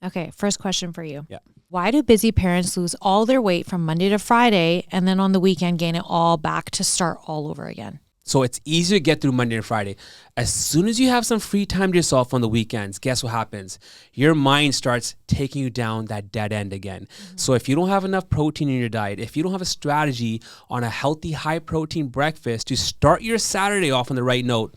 Okay, first question for you. Yeah. Why do busy parents lose all their weight from Monday to Friday and then on the weekend gain it all back to start all over again? So it's easier to get through Monday and Friday. As soon as you have some free time to yourself on the weekends, guess what happens? Your mind starts taking you down that dead end again. So if you don't have enough protein in your diet, if you don't have a strategy on a healthy, high protein breakfast to start your Saturday off on the right note,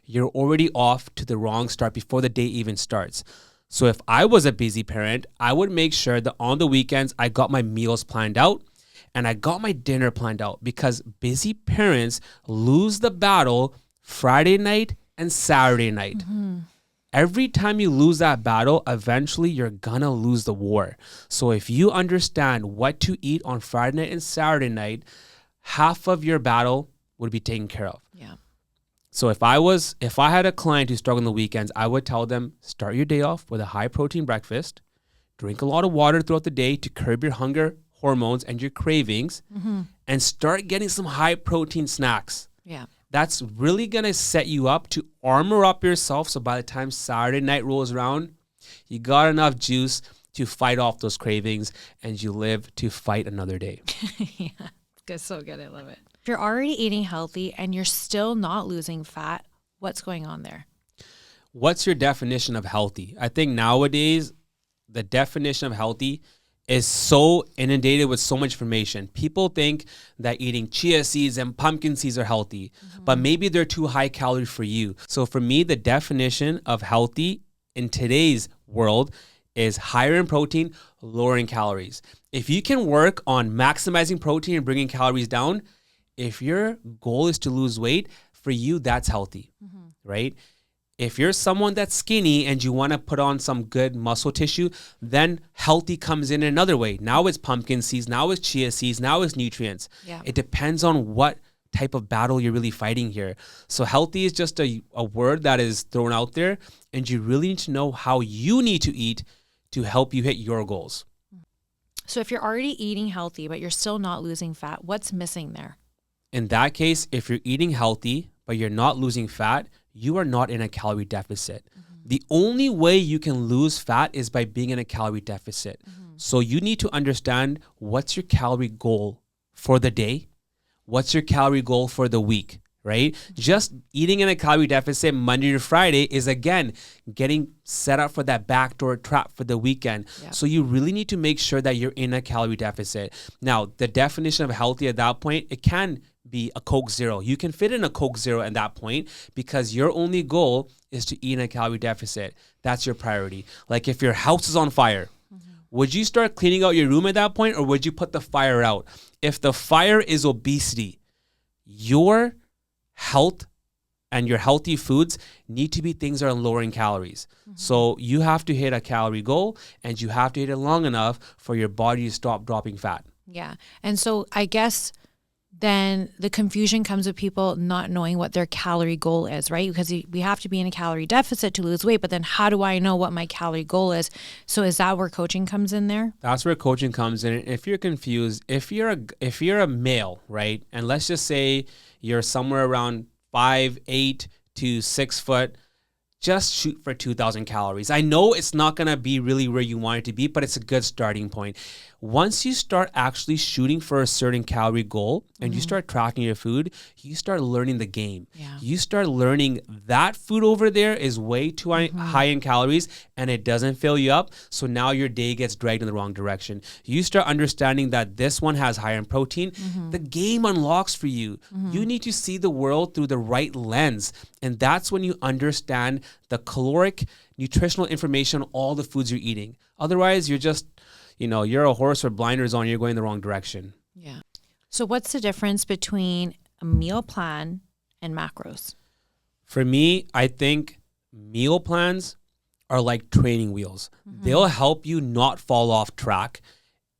you're already off to the wrong start before the day even starts. So if I was a busy parent, I would make sure that on the weekends, I got my meals planned out and I got my dinner planned out, because busy parents lose the battle Friday night and Saturday night. Every time you lose that battle, eventually you're gonna lose the war. So if you understand what to eat on Friday night and Saturday night, half of your battle would be taken care of. Yeah. So if I had a client who struggled on the weekends, I would tell them, start your day off with a high protein breakfast, drink a lot of water throughout the day to curb your hunger hormones and your cravings, and start getting some high protein snacks. Yeah. That's really going to set you up to armor up yourself. So by the time Saturday night rolls around, you got enough juice to fight off those cravings and you live to fight another day. Yeah. Good. So good. I love it. If you're already eating healthy and you're still not losing fat, what's going on there? What's your definition of healthy? I think nowadays the definition of healthy is so inundated with so much information. People think that eating chia seeds and pumpkin seeds are healthy, but maybe they're too high calorie for you. So for me, the definition of healthy in today's world is higher in protein, lower in calories. If you can work on maximizing protein and bringing calories down, if your goal is to lose weight, for you, that's healthy, right? If you're someone that's skinny and you want to put on some good muscle tissue, then healthy comes in another way. Now it's pumpkin seeds, now it's chia seeds, now it's nutrients. Yeah. It depends on what type of battle you're really fighting here. So healthy is just a word that is thrown out there, and you really need to know how you need to eat to help you hit your goals. So if you're already eating healthy, but you're still not losing fat, what's missing there? In that case, if you're eating healthy, but you're not losing fat, you are not in a calorie deficit. The only way you can lose fat is by being in a calorie deficit. So you need to understand, what's your calorie goal for the day? What's your calorie goal for the week, right? Just eating in a calorie deficit Monday to Friday is, again, getting set up for that backdoor trap for the weekend. Yeah. So you really need to make sure that you're in a calorie deficit. Now, the definition of healthy at that point, it can be a Coke Zero. You can fit in a Coke Zero at that point, because your only goal is to eat in a calorie deficit. That's your priority. Like if your house is on fire, would you start cleaning out your room at that point, or would you put the fire out? If the fire is obesity, your health and your healthy foods need to be things that are lower in calories. So you have to hit a calorie goal, and you have to hit it long enough for your body to stop dropping fat. Yeah. And so I guess then the confusion comes with people not knowing what their calorie goal is, right? Because we have to be in a calorie deficit to lose weight, but then how do I know what my calorie goal is? So is that where coaching comes in there? That's where coaching comes in. If you're confused, if you're a male, right? And let's just say you're somewhere around 5'8" to 6 foot, just shoot for 2,000 calories. I know it's not going to be really where you want it to be, but it's a good starting point. Once you start actually shooting for a certain calorie goal and you start tracking your food, you start learning the game. Yeah. You start learning that food over there is way too high in calories and it doesn't fill you up. So now your day gets dragged in the wrong direction. You start understanding that this one has higher in protein. The game unlocks for you. You need to see the world through the right lens. And that's when you understand the caloric, nutritional information on all the foods you're eating. Otherwise, you're just, you're a horse with blinders on, you're going the wrong direction. Yeah. So what's the difference between a meal plan and macros? For me, I think meal plans are like training wheels. They'll help you not fall off track.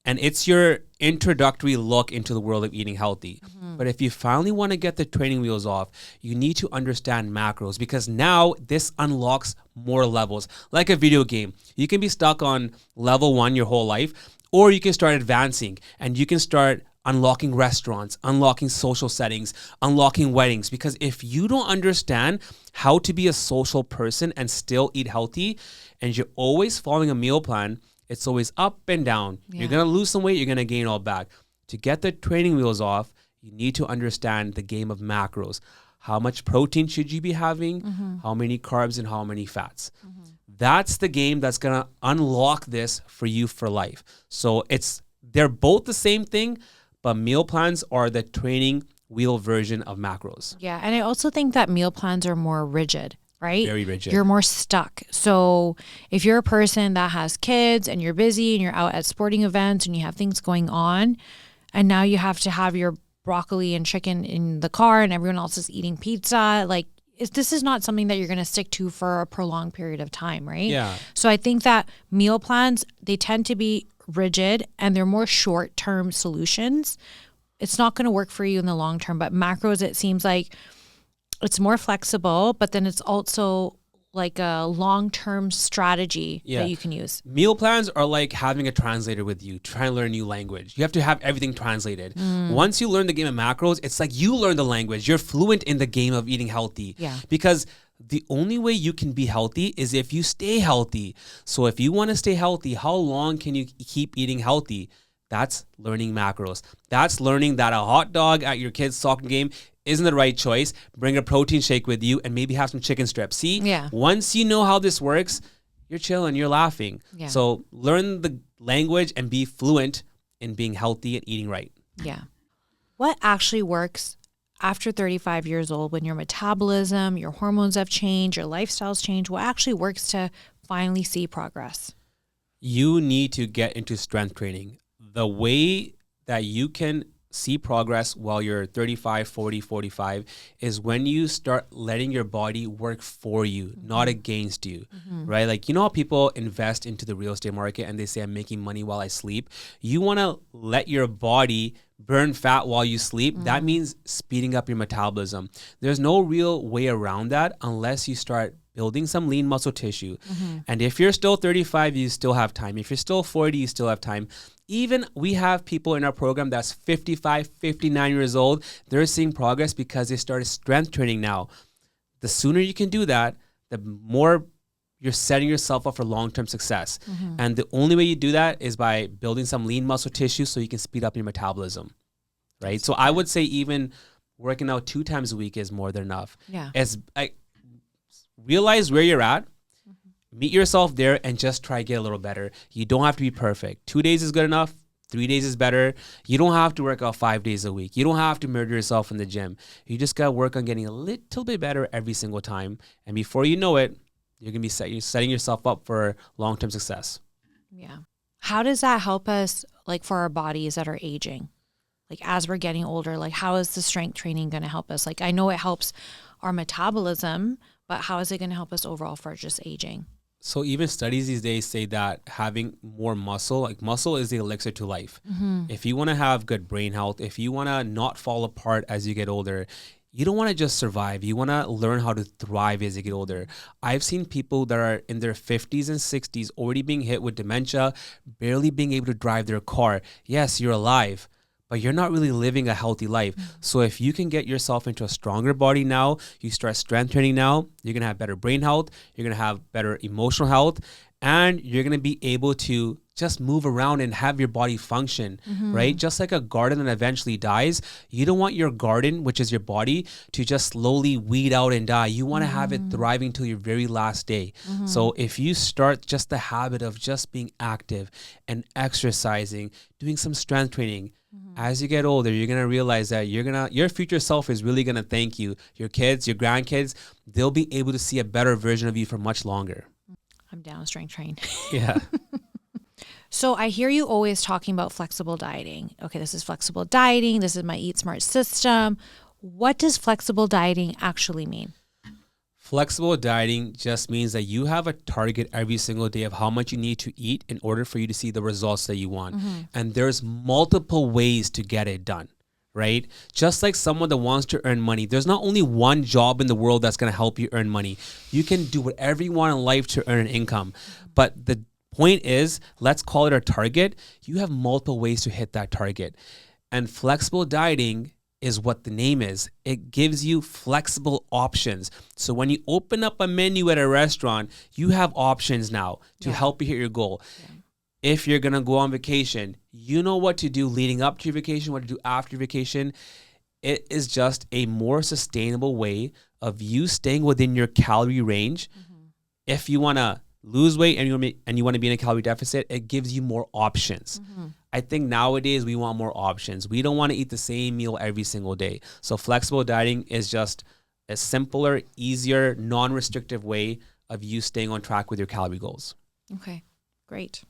And it's your introductory look into the world of eating healthy. But if you finally want to get the training wheels off, you need to understand macros, because now this unlocks more levels. Like a video game, you can be stuck on level 1 your whole life, or you can start advancing and you can start unlocking restaurants, unlocking social settings, unlocking weddings. Because if you don't understand how to be a social person and still eat healthy, and you're always following a meal plan, it's always up and down. Yeah. You're going to lose some weight, you're going to gain all back. To get the training wheels off, you need to understand the game of macros. How much protein should you be having? How many carbs and how many fats? That's the game that's going to unlock this for you for life. So they're both the same thing, but meal plans are the training wheel version of macros. Yeah. And I also think that meal plans are more rigid, right? Very rigid. You're more stuck. So if you're a person that has kids and you're busy and you're out at sporting events and you have things going on, and now you have to have your broccoli and chicken in the car and everyone else is eating pizza, like this is not something that you're going to stick to for a prolonged period of time, right? Yeah. So I think that meal plans, they tend to be rigid and they're more short-term solutions. It's not going to work for you in the long term, but macros, it seems like it's more flexible, but then it's also like a long-term strategy that you can use. Meal plans are like having a translator with you, trying to learn a new language. You have to have everything translated. Once you learn the game of macros, it's like you learn the language. You're fluent in the game of eating healthy. Yeah. Because the only way you can be healthy is if you stay healthy. So if you want to stay healthy, how long can you keep eating healthy? That's learning macros. That's learning that a hot dog at your kid's soccer game isn't the right choice. Bring a protein shake with you and maybe have some chicken strips. See, once you know how this works, you're chilling, you're laughing. Yeah. So learn the language and be fluent in being healthy and eating right. Yeah. What actually works after 35 years old when your metabolism, your hormones have changed, your lifestyles change? What actually works to finally see progress? You need to get into strength training. The way that you can see progress while you're 35, 40, 45 is when you start letting your body work for you, not against you, right? Like, you know how people invest into the real estate market and they say, I'm making money while I sleep. You want to let your body burn fat while you sleep. That means speeding up your metabolism. There's no real way around that unless you start building some lean muscle tissue. And if you're still 35, you still have time. If you're still 40, you still have time. Even we have people in our program that's 55, 59 years old. They're seeing progress because they started strength training now. The sooner you can do that, the more you're setting yourself up for long-term success. And the only way you do that is by building some lean muscle tissue so you can speed up your metabolism, right? So I would say even working out 2 times a week is more than enough. Yeah. Realize where you're at, meet yourself there, and just try to get a little better. You don't have to be perfect. 2 days is good enough. 3 days is better. You don't have to work out 5 days a week. You don't have to murder yourself in the gym. You just got to work on getting a little bit better every single time. And before you know it, you're going to be setting yourself up for long-term success. Yeah. How does that help us, like, for our bodies that are aging? Like, as we're getting older, like, how is the strength training going to help us? Like, I know it helps our metabolism, but how is it going to help us overall for just aging? So even studies these days say that having more muscle, like muscle is the elixir to life. If you want to have good brain health, if you want to not fall apart as you get older, you don't want to just survive. You want to learn how to thrive as you get older. I've seen people that are in their 50s and 60s already being hit with dementia, barely being able to drive their car. Yes, you're alive, but you're not really living a healthy life. So if you can get yourself into a stronger body now, you start strength training now, you're going to have better brain health, you're going to have better emotional health, and you're going to be able to just move around and have your body function, right? Just like a garden that eventually dies, you don't want your garden, which is your body, to just slowly weed out and die. You want to have it thriving till your very last day. So if you start just the habit of just being active and exercising, doing some strength training, as you get older, you're going to realize that your future self is really going to thank you. Your kids, your grandkids, they'll be able to see a better version of you for much longer. I'm down to strength train. Yeah. So I hear you always talking about flexible dieting. Okay, this is flexible dieting. This is my Eat Smart system. What does flexible dieting actually mean? Flexible dieting just means that you have a target every single day of how much you need to eat in order for you to see the results that you want. And there's multiple ways to get it done, right? Just like someone that wants to earn money, there's not only one job in the world that's going to help you earn money. You can do whatever you want in life to earn an income. But the point is, let's call it a target. You have multiple ways to hit that target. And flexible dieting is what the name is. It gives you flexible options. So when you open up a menu at a restaurant, you have options now to help you hit your goal. Yeah. If you're going to go on vacation, you know what to do leading up to your vacation, what to do after your vacation. It is just a more sustainable way of you staying within your calorie range. Mm-hmm. If you want to lose weight and you want to be in a calorie deficit, it gives you more options. Mm-hmm. I think nowadays we want more options. We don't want to eat the same meal every single day. So flexible dieting is just a simpler, easier, non-restrictive way of you staying on track with your calorie goals. Okay, great.